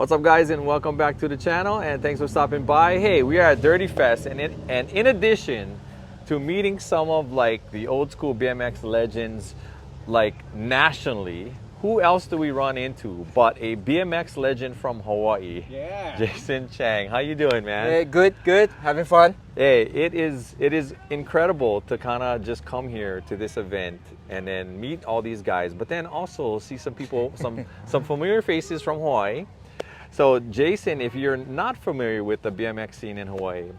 What's up, guys, and welcome back to the channel, and thanks for stopping by. Hey, we are at Dirtyfest, and in addition to meeting some of like the old school BMX legends like nationally, who else do we run into but a BMX legend from Hawaii? Yeah. Jason Chang. How you doing, man? Hey, good. Having fun. Hey, it is incredible to kind of just come here to this event and then meet all these guys, but then also see some people, some familiar faces from Hawaii. So Jason, if you're not familiar with the BMX scene in Hawaii,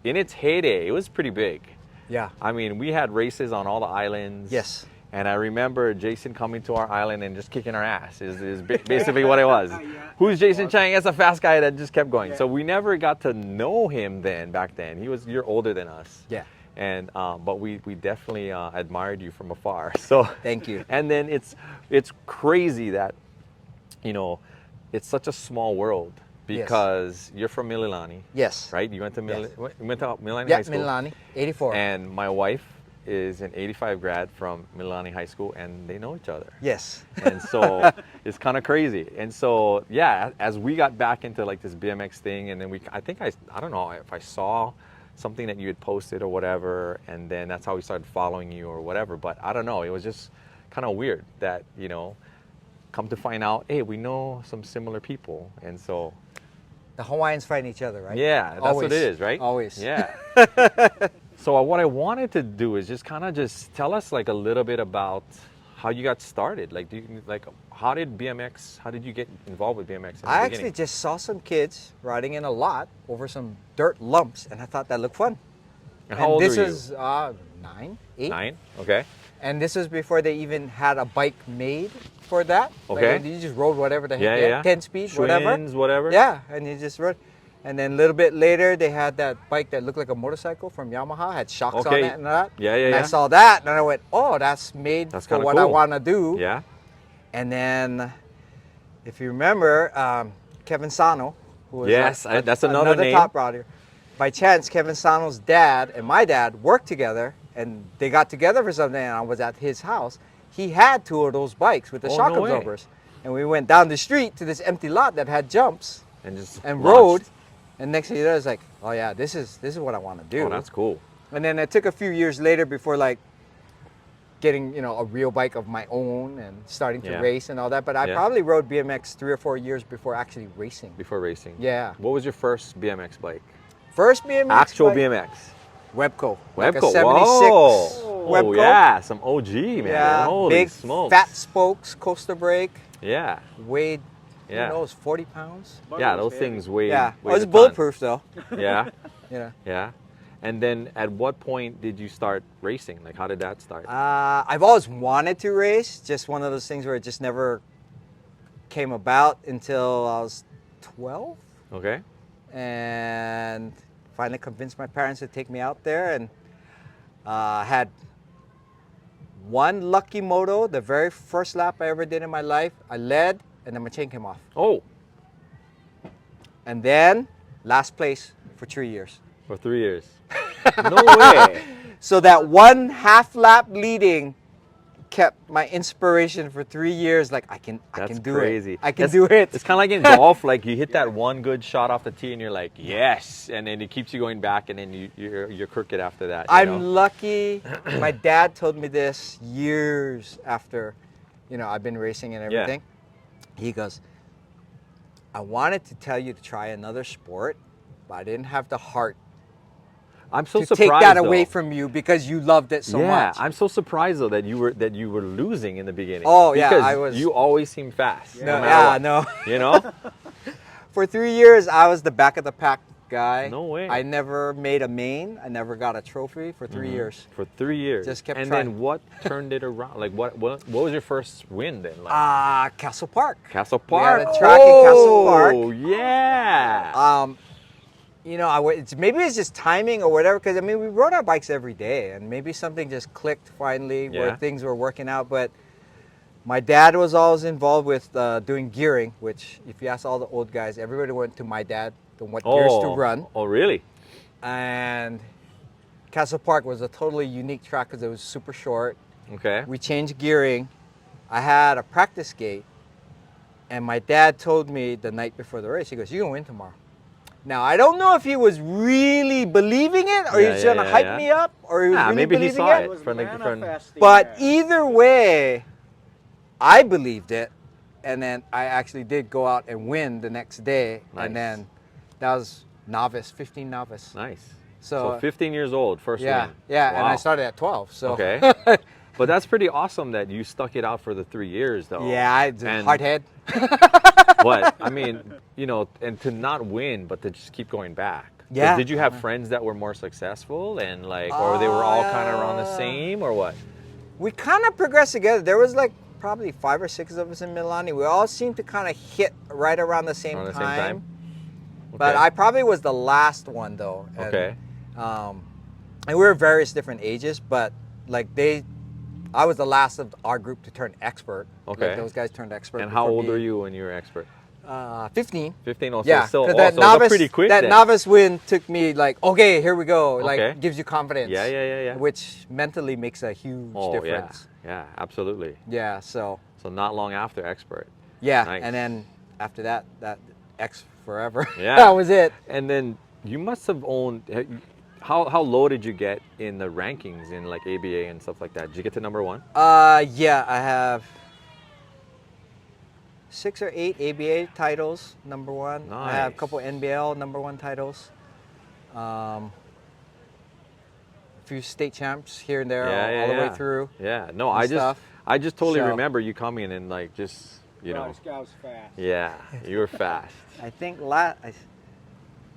in its heyday, it was pretty big. Yeah. I mean, we had races on all the islands. Yes. And I remember Jason coming to our island and just kicking our ass is basically what it was. Yeah. Who's Jason Chang? That's a fast guy that just kept going. Yeah. So we never got to know him back then. You're older than us. Yeah. And but we definitely admired you from afar. So Thank you. And then it's crazy that, you know, it's such a small world because you're from Mililani. Yes. Right? You went to Mililani Yeah, High School. Mililani, 84. And my wife is an 85 grad from Mililani High School, and they know each other. Yes. And so it's kind of crazy. And so, yeah, as we got back into like this BMX thing, and then I don't know if I saw something that you had posted or whatever, and then that's how we started following you or whatever. But I don't know, it was just kind of weird that, you know, come to find out, hey, we know some similar people. And so The Hawaiians fight each other, right? yeah, that's Always. what it is, right? Always. Yeah. So what I wanted to do is just kind of just tell us like a little bit about how you got started. Like, how did you get involved with BMX in the I beginning? actually just saw some kids riding in a lot over some dirt lumps, and I thought that looked fun. And how old this were you? was 9, 8. 9? Okay. And this was before they even had a bike made for that. Okay. Like, you just rode whatever the heck, Yeah. 10 speed, Twins, whatever. Yeah, and you just rode. And then a little bit later, they had that bike that looked like a motorcycle from Yamaha, had shocks on it and that. Yeah. And I saw that, and I went, oh, that's made That's for kinda what I cool. want to do. Yeah. And then, if you remember, Kevin Sano, who was Yes, that's another name. top rider. By chance, Kevin Sano's dad and my dad worked together, and they got together for something, and I was at his house. He had 2 of those bikes with the shock no way. absorbers. And we went down the street to this empty lot that had jumps And rode. And next thing you know, it's like, oh yeah, this is what I want to do. Oh, that's cool. And then it took a few years later before like getting, you know, a real bike of my own and starting to race and all that. But I probably rode BMX 3 or 4 years before actually racing. Before racing. Yeah. What was your first BMX bike? First BMX Actual bike, BMX. Webco. Like a Webco. 76 Whoa. Webco. Oh yeah, some OG, man. Yeah, Holy big smokes. fat spokes, coaster brake, Yeah. weighed, Yeah. who knows, 40 pounds? Yeah, those things weigh. Yeah, weigh it was a ton. bulletproof though. Yeah. You know. Yeah. And then at what point did you start racing? Like, how did that start? I've always wanted to race, just one of those things where it just never came about until I was 12. Okay. And finally convinced my parents to take me out there, and had one lucky moto, the very first lap I ever did in my life. I led, and then my chain came off. Oh, And then last place for 3 years. for 3 years. No way. So that one half lap leading kept my inspiration for 3 years. Like I can do crazy. it. I can do it. It's kind of like in golf. Like you hit that one good shot off the tee, and you're like, yes, and then it keeps you going back, and then you're crooked after that. You know? I'm lucky. My dad told me this years after, you know, I've been racing and everything. He goes, I wanted to tell you to try another sport, but I didn't have the heart I'm so to surprised. take that away though. from you because you loved it so much. I'm so surprised though that you were losing in the beginning. Oh, yeah, because I was- You always seem fast. No, matter what, no. You know. For 3 years, I was the back of the pack guy. No way. I never made a main. I never got a trophy for 3 years. For 3 years. Just kept and trying. then what turned it around? Like what was your first win then? Like Castle Park. Castle We Park. had a track in Castle Park. Oh yeah. You know, maybe it's just timing or whatever, because I mean, we rode our bikes every day, and maybe something just clicked finally where things were working out. But my dad was always involved with doing gearing, which if you ask all the old guys, everybody went to my dad on what gears to run. Oh really? And Castle Park was a totally unique track because it was super short. Okay. We changed gearing. I had a practice gate, And my dad told me the night before the race, he goes, "You're going to win tomorrow." Now, I don't know if he was really believing it, or he was trying to hype me up, or he was really maybe believing he saw it. it from the But either way, I believed it. And then I actually did go out and win the next day. Nice. And then that was novice, 15 novice. Nice. So 15 years old, first win. Yeah, wow. and I started at 12. So. Okay. But that's pretty awesome that you stuck it out for the 3 years, though. Yeah, hard head. But, I mean, you know, and to not win, but to just keep going back. Yeah. Did you have friends that were more successful and like, or they were all kind of around the same, or what? We kind of progressed together. There was like probably 5 or 6 of us in Milani. We all seemed to kind of hit right around the same time. But Okay. I probably was the last one, though. And, Okay. And we were various different ages, but like I was the last of our group to turn expert. Okay. Like those guys turned expert. And how before old me. were you when you were expert? 15. 15 also. Yeah, Still, that also novice, pretty quick that then. novice win took me like, okay, here we go. Like, Okay. gives you confidence. Yeah. Which mentally makes a huge difference. Yeah, absolutely. Yeah, so. So not long after expert. Yeah, Nice. and then after that X forever. Yeah. That was it. And then you must have owned. How low did you get in the rankings in like ABA and stuff like that? Did you get to number 1? Yeah, I have 6 or 8 ABA titles, number 1. I have a Nice. couple NBL number 1 titles. A few state champs here and there, all the way through. Yeah, no, and I stuff. just totally So- remember you coming and like just, you know. This guy was fast. Yeah, you were fast. I think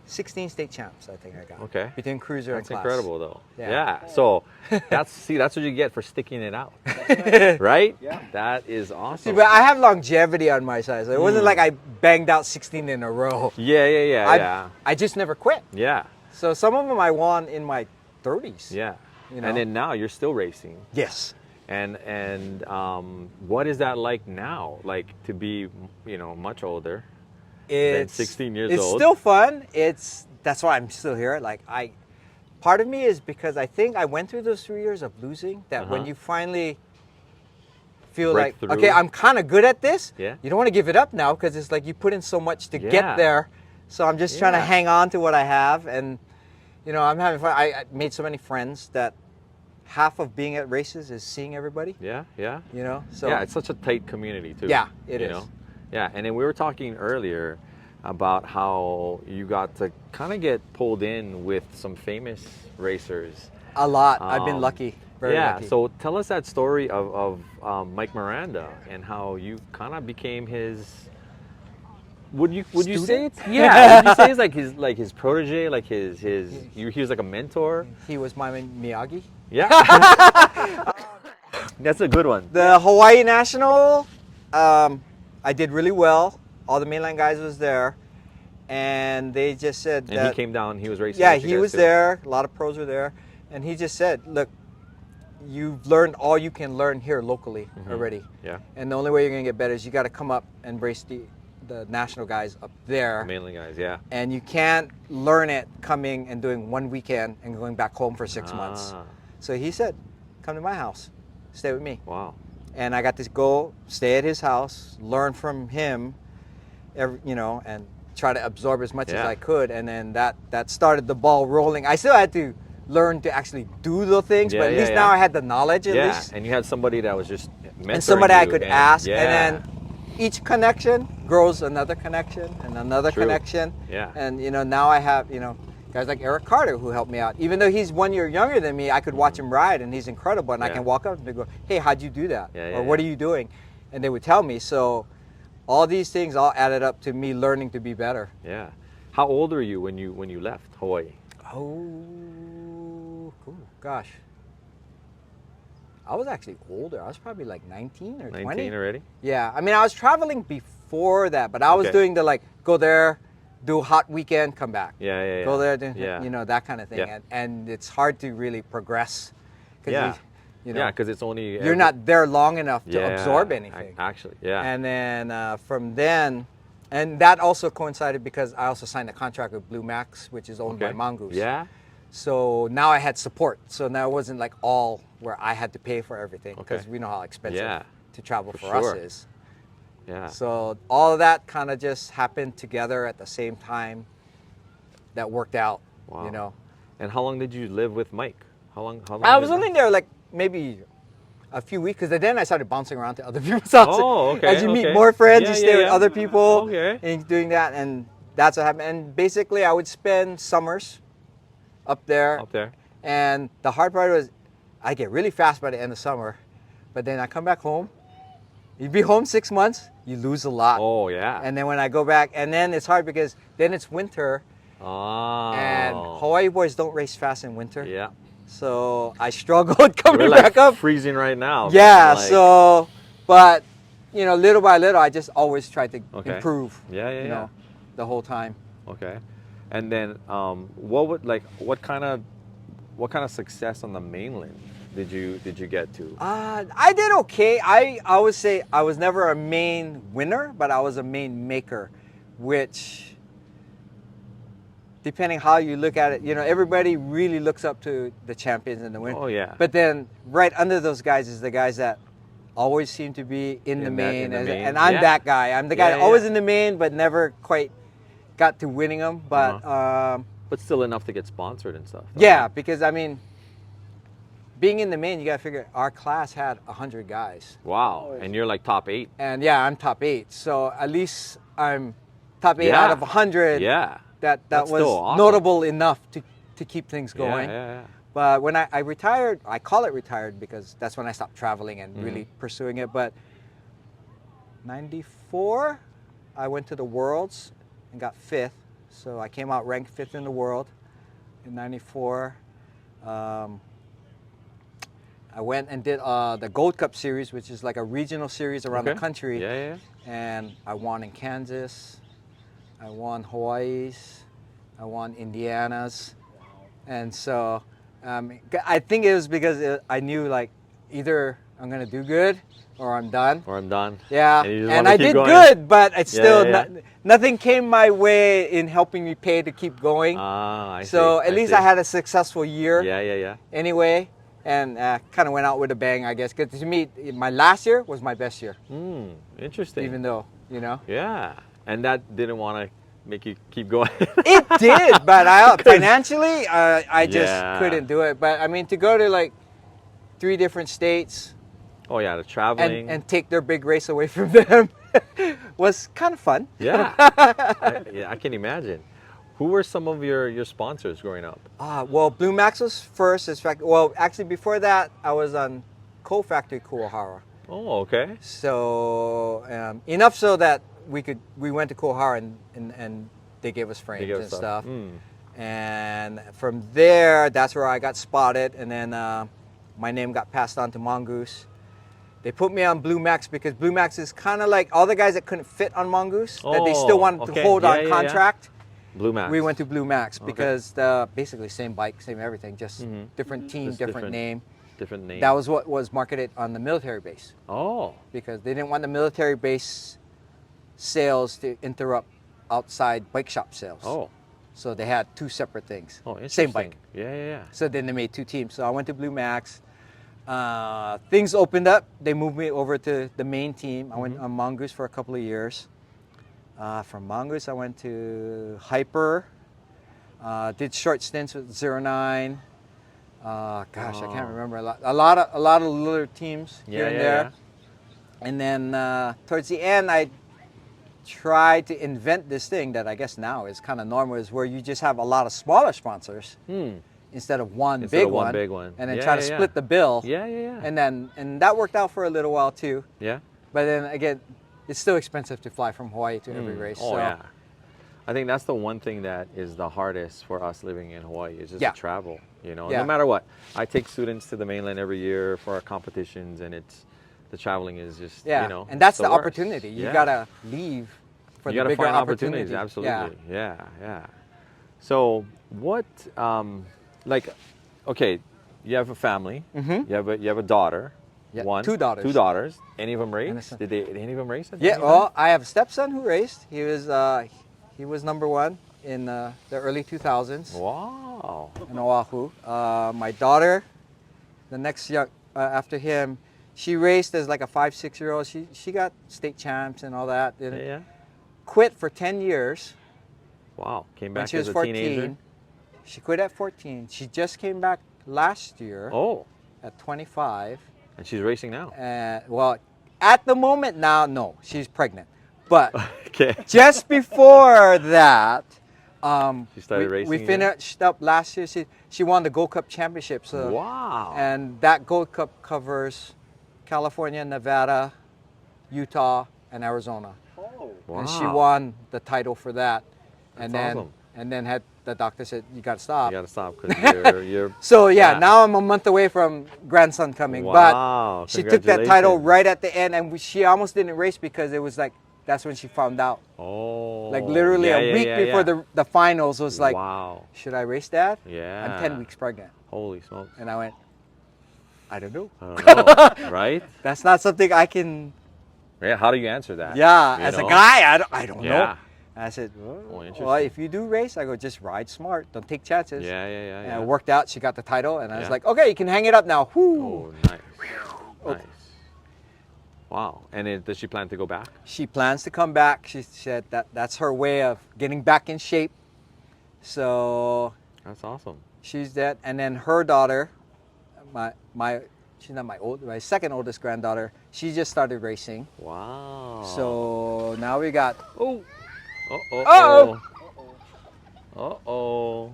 16 state champs, I think I got. Okay. Between cruiser That's and class. incredible, though. Yeah. Yeah. So that's what you get for sticking it out, right? Yeah. That is See, awesome. but I have longevity on my side. So it wasn't like I banged out 16 in a row. Yeah. I just never quit. Yeah. So some of them I won in my 30s. Yeah. You know? And then now you're still racing. Yes. And what is that like now? Like to be, you know, much older than 16 years It's old. still fun. That's why I'm still here. Like part of me is because I think I went through those 3 years of losing. That when you finally feel Break like, through. okay, I'm kind of good at this. Yeah. You don't want to give it up now because it's like you put in so much to Yeah. get there. So I'm just trying to Yeah. hang on to what I have, and you know, I'm having fun. I made so many friends that half of being at races is seeing everybody. Yeah. You know, so Yeah, it's such a tight community too. Yeah, it you is. know? Yeah, and then we were talking earlier about how you got to kind of get pulled in with some famous racers. a lot. I've been lucky. Very lucky. So tell us that story of Mike Miranda and how you kind of became his. Would you say it's would you say it's like his protege, like he was like a mentor? He was my Miyagi. Yeah. That's a good one. The Hawaii National, I did really well. All the mainland guys was there, and they just said And that. he came down. He was racing. Yeah, with you he guys was too. there. A lot of pros were there, and he just said, "Look, you've learned all you can learn here locally already. Yeah. And the only way you're gonna get better is you got to come up and race the national guys up there. Mainly guys. Yeah. And you can't learn it coming and doing one weekend and going back home for 6 months. Ah. So he said, "Come to my house, stay with me." Wow. And I got to go stay at his house, learn from him, and try to absorb as much as Yeah. I could. And then that started the ball rolling. I still had to learn to actually do the things, but at least now I had the knowledge at Yeah, least. and you had somebody that was just mentoring And somebody I you could ask. Yeah. And then each connection grows another connection and another True. connection. Yeah. And now I have, guys like Eric Carter who helped me out. Even though he's 1 year younger than me, I could watch him ride and he's incredible. And I Yeah. can walk up and go, "Hey, how'd you do that?" Yeah, Or "What are you doing?" And they would tell me. So all these things all added up to me learning to be better. Yeah. How old were you when you left Hawaii? Oh, cool. Gosh. I was actually older. I was probably like 19 or 20. 19 already? Yeah. I mean, I was traveling before that, but I was doing the go there, do a hot weekend, come back. Yeah. Go there, do, Yeah. that kind of thing. Yeah. And it's hard to really progress. Yeah. You Yeah, because it's only you're not there long enough to Yeah, absorb anything. Actually, yeah. And then from then, and that also coincided because I also signed a contract with Blue Max, which is owned by Mongoose. Yeah. So now I had support. So now it wasn't like all where I had to pay for everything because we know how expensive Yeah. to travel For for us sure. is. Yeah. So all of that kind of just happened together at the same time. That worked out. Wow. You know. And how long did you live with Mike? How long? I was only there like maybe a few weeks, because then I started bouncing around to other people's houses. Oh, okay. As you meet more friends, you stay with other people, Okay. and doing that, and that's what happened. And basically, I would spend summers up there. Up there. And the hard part was, I get really fast by the end of summer, but then I come back home. You'd be home 6 months, you lose a lot. Oh yeah. And then when I go back, and then it's hard because then it's winter, Oh. and Hawaii boys don't race fast in winter. Yeah. So I struggled coming You're like back up. freezing right now. Yeah, Like, so, but, you know, little by little, I just always tried to improve. Yeah. You know, the whole time. Okay. And then what kind of success on the mainland did you get to? I did okay. I would say I was never a main winner, but I was a main maker, which, depending how you look at it, you know, everybody really looks up to the champions and the winners. Oh yeah. But then right under those guys is the guys that always seem to be in the main. And I'm that guy. I'm the guy always in the main, but never quite got to winning them. But but still enough to get sponsored and stuff. Yeah, because I mean, being in the main, you got to figure our class had 100 guys. Wow. And you're like top 8. And yeah, I'm top 8. So at least I'm top 8 out of 100. Yeah. That That's was still awesome. notable enough to keep things going. Yeah. But when I retired, I call it retired because that's when I stopped traveling and really pursuing it. But 94, I went to the Worlds and got 5th. So I came out ranked 5th in the world in 94. I went and did the Gold Cup series, which is like a regional series around the country. Yeah. And I won in Kansas. I won Hawaii's. I won Indiana's. And so I think it was because I knew like either I'm going to do good or I'm done. Yeah. And I did good, but it's still nothing came my way in helping me pay to keep going. I so see. at least I had a successful year. Yeah. Anyway. And kind of went out with a bang, I guess. Because to me, my last year was my best year. Interesting. Even though, you know. Yeah. And that didn't want to make you keep going. It did, but financially, I just couldn't do it. But I mean, to go to like 3 different states. Oh yeah, the traveling. And take their big race away from them was kind of fun. Yeah. I can imagine. Who were some of your sponsors growing up? Well, Blue Max was first. Well, actually, before that, I was on Co-Factory Kuohara. Oh, okay. So enough so that we went to Kuohara and they gave us frames and stuff. And from there, that's where I got spotted. And then my name got passed on to Mongoose. They put me on Blue Max because Blue Max is kind of like all the guys that couldn't fit on Mongoose that they still wanted to hold on contract. Blue Max. We went to Blue Max because basically same bike, same everything, just different team, just different name. Different name. That was what was marketed on the military base. Oh. Because they didn't want the military base sales to interrupt outside bike shop sales. Oh. So they had 2 separate things. Oh, interesting. Same bike. Yeah. So then they made 2 teams. So I went to Blue Max. Things opened up. They moved me over to the main team. I went on Mongoose for a couple of years. From Mongoose, I went to Hyper. Did short stints with 09. I can't remember a lot of little teams here and there. Yeah. And then towards the end, I tried to invent this thing that I guess now is kind of normal, is where you just have a lot of smaller sponsors instead of one big one, and then try to split the bill. Yeah. And that worked out for a little while too. Yeah. But then again, it's still expensive to fly from Hawaii to every race. Oh, yeah. I think that's the one thing that is the hardest for us living in Hawaii is just the travel, you know. No matter what. I take students to the mainland every year for our competitions, and the traveling is just, you know. And that's the opportunity. You got to leave for the bigger opportunities. Absolutely. Yeah. So what, okay, you have a family. You have a daughter. Yeah, 2 daughters. 2 daughters. Any of them race? Did any of them race? Yeah. Well, I have a stepson who raced. He was number 1 in the early 2000s. Wow. In Oahu. My daughter, the next young after him, She raced as like a 5, 6-year-old. She got state champs and all that. Yeah. Quit for 10 years. Wow. Came When back she was as a 14. teenager. She quit at 14. She just came back last year Oh. at 25. And she's racing now. Well, at the moment now, no, she's pregnant. But Okay. just before that, She started racing we again? finished up last year. She won the Gold Cup Championship. So, Wow. and that Gold Cup covers California, Nevada, Utah, and Arizona. Oh. Wow. And she won the title for that. And That's then awesome. and then had the doctor said you got to stop. You got to stop because you're. So yeah, now I'm a month away from grandson coming. Wow. But she took that title Congratulations. right at the end, and she almost didn't race because it was like that's when she found out. Oh. Like literally Yeah, a yeah, week yeah, before yeah. the finals was like, Wow. should I race, Dad? Yeah. I'm 10 weeks pregnant, Holy smokes. and I went, I don't know. I don't know. Right? That's not something I can. Yeah. How do you answer that? Yeah, You as know? a guy, I don't know. Yeah. And I said, Oh, well, interesting. if you do race, I go just ride smart, don't take chances. Yeah, yeah, yeah. And yeah. it worked out. She got the title, and I was Yeah. like, okay, you can hang it up now. Whoo. Oh, nice. Nice. Wow. And does she plan to go back? She plans to come back. She said that's her way of getting back in shape. So That's awesome. she's that, and then her daughter, she's not my second oldest granddaughter. She just started racing. Wow. So now we got Oh. Uh-oh. Uh-oh.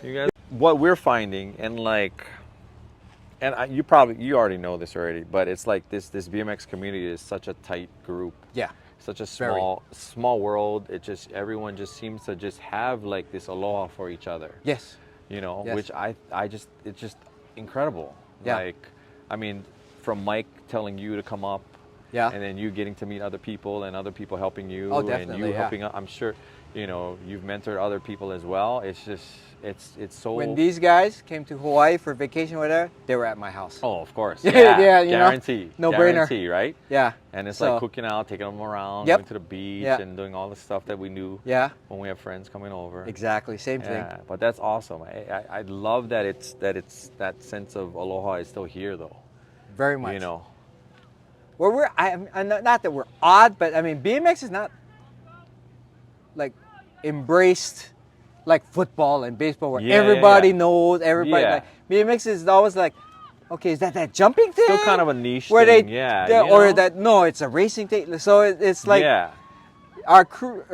You guys, what we're finding, and like, you already know this already, but it's like this BMX community is such a tight group, yeah, such a Very. small world. Everyone just seems to just have like this aloha for each other, yes, you know, Yes. which it's just incredible. Yeah. Like, I mean, from Mike telling you to come up, yeah, and then you getting to meet other people and other people helping you, Oh, and definitely, you yeah. helping. I'm sure, you know, you've mentored other people as well. It's just, it's so. When these guys came to Hawaii for vacation, or whatever, they were at my house. Oh, of course. Yeah, Yeah, yeah, you know, guarantee. no brainer. Guarantee, right? Yeah, And it's So- like cooking out, taking them around, Yep. going to the beach, Yeah. and doing all the stuff that we knew yeah, when we have friends coming over. exactly, same thing. Yeah, but that's awesome. I love that it's that sense of aloha is still here though. Very much. You know. Well, I'm not that we're odd, but I mean, BMX is not like embraced like football and baseball where Yeah, yeah, everybody yeah. knows everybody. Yeah. Like, BMX is always like, okay, is that jumping thing? Still kind of a niche where thing. they, Yeah. they- you or know? that no, it's a racing thing. So it's like yeah. our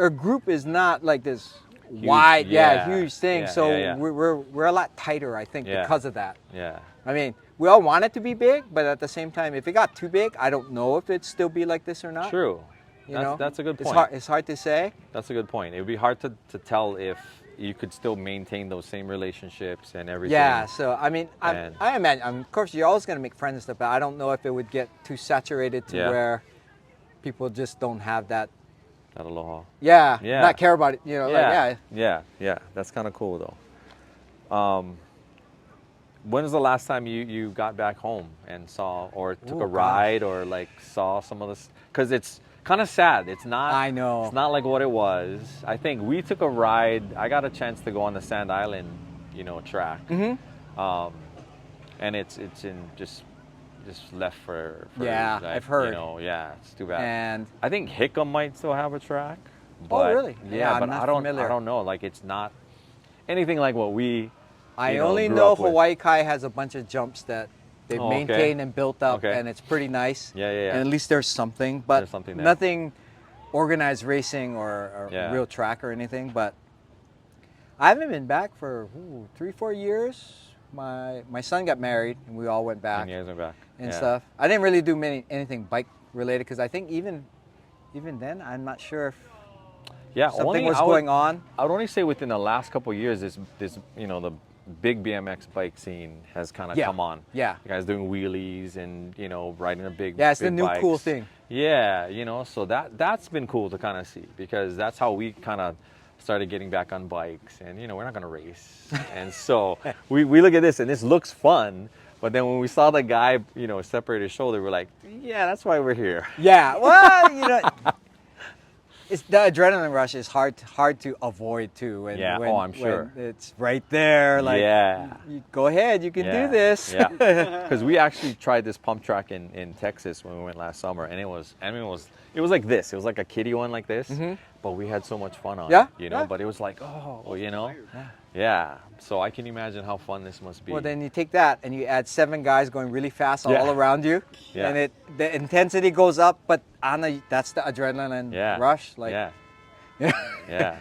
group is not like this wide, huge thing. Yeah, so yeah, yeah. we're a lot tighter, I think, Yeah. because of that. Yeah. I mean, we all want it to be big, but at the same time, if it got too big, I don't know if it'd still be like this or not. True. You know, That's a good It's point. hard to say. That's a good point. It would be hard to tell if you could still maintain those same relationships and everything. Yeah. So I mean, And- I imagine. Of course, you're always gonna make friends and stuff, but I don't know if it would get too saturated to Yeah. where people just don't have that. That aloha. Yeah. Yeah. Not care about it. You know. Like, Yeah. That's kind of cool though. When was the last time you got back home and saw or took Ooh, a ride or like saw some of this? Because it's kind of sad. It's not. I know. It's not like what it was. I think we took a ride. I got a chance to go on the Sand Island, track. Mm-hmm. And it's in just left for Yeah, like, I've heard. Yeah, it's too bad. And I think Hickam might still have a track. Oh, But, really? Yeah, Yeah, I'm but not I don't. familiar. I don't know. Like it's not anything like what we. I you know, only grew know up with. Hawaii Kai has a bunch of jumps that they've Oh, okay. maintained and built up, Okay. and it's pretty nice. Yeah. And at least there's something, but There's something there. nothing organized racing or Yeah. real track or anything. But I haven't been back for 3-4 years. My son got married, and we all went back And you guys are back. and Yeah. stuff. I didn't really do anything bike related because I think even then I'm not sure if Yeah. something was going on. I would only say within the last couple of years, this the big BMX bike scene has kind of Yeah. come on. Yeah. You guys doing wheelies and riding the big. Yeah, it's the big new cool bikes. thing. Yeah, so that's been cool to kind of see because that's how we kind of started getting back on bikes and we're not gonna race and so we look at this and this looks fun, but then when we saw the guy separate his shoulder, we're like, yeah, that's why we're here. Yeah, well, it's the adrenaline rush is hard to avoid too. When, Yeah. when, Oh, I'm sure. when it's right there. Like, Yeah. you go ahead, you can do this. Yeah. Because we actually tried this pump track in Texas when we went last summer, and it was like this. It was like a kiddie one like this, but we had so much fun on Yeah, it, you know. yeah. But it was like, oh, you know, Yeah. yeah. So I can imagine how fun this must be. Well, then you take that and you add 7 guys going really fast Yeah. all around you, Yeah. and the intensity goes up. But that's the adrenaline Yeah. rush. Like, yeah. Yeah.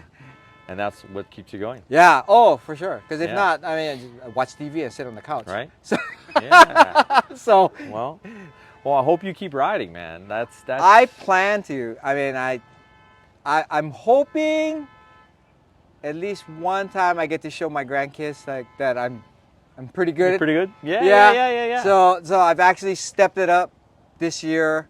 And that's what keeps you going, yeah. Oh, for sure. Because if Yeah. not, I mean, I watch TV and sit on the couch. right? So, Yeah. so Well, I hope you keep riding, man. That's. I plan to. I mean, I'm hoping at least one time I get to show my grandkids like that I'm pretty good. You're at, pretty good. Yeah. Yeah. Yeah. So I've actually stepped it up this year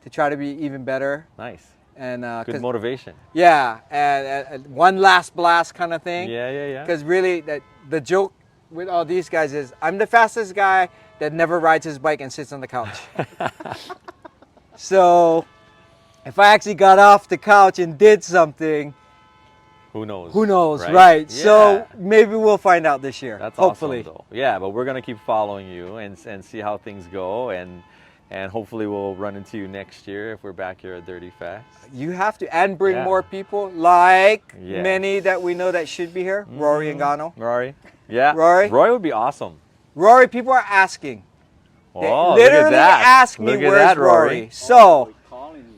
to try to be even better. Nice. And Good motivation. yeah, and one last blast kind of thing. Yeah. Because really, the joke with all these guys is I'm the fastest guy that never rides his bike and sits on the couch. So if I actually got off the couch and did something, Who knows? who knows, right? Yeah. So maybe we'll find out this year. That's hopefully. awesome, though. Yeah, but we're gonna keep following you and see how things go, and hopefully we'll run into you next year if we're back here at Dirtyfest. You have to, and bring Yeah. more people like Yes. many that we know that should be here. Rory and Gano. Rory. Yeah. Rory? Roy would be awesome. Rory, people are asking. They Oh, literally look at that. ask me, Look at where's that, Rory? So,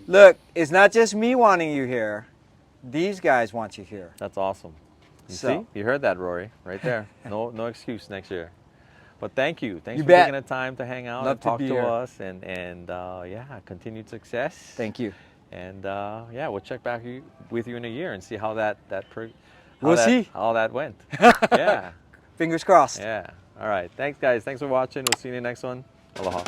look, it's not just me wanting you here. These guys want you here. That's awesome. You So- see? You heard that, Rory, right there. No excuse next year. But thank you. Thanks You for bet. taking the time to hang out Love and to talk be to here. us, and yeah, continued success. Thank you. And yeah, we'll check back with you in a year and see how We'll see. how that went. Yeah. Fingers crossed. Yeah. All right. Thanks, guys. Thanks for watching. We'll see you in the next one. Aloha.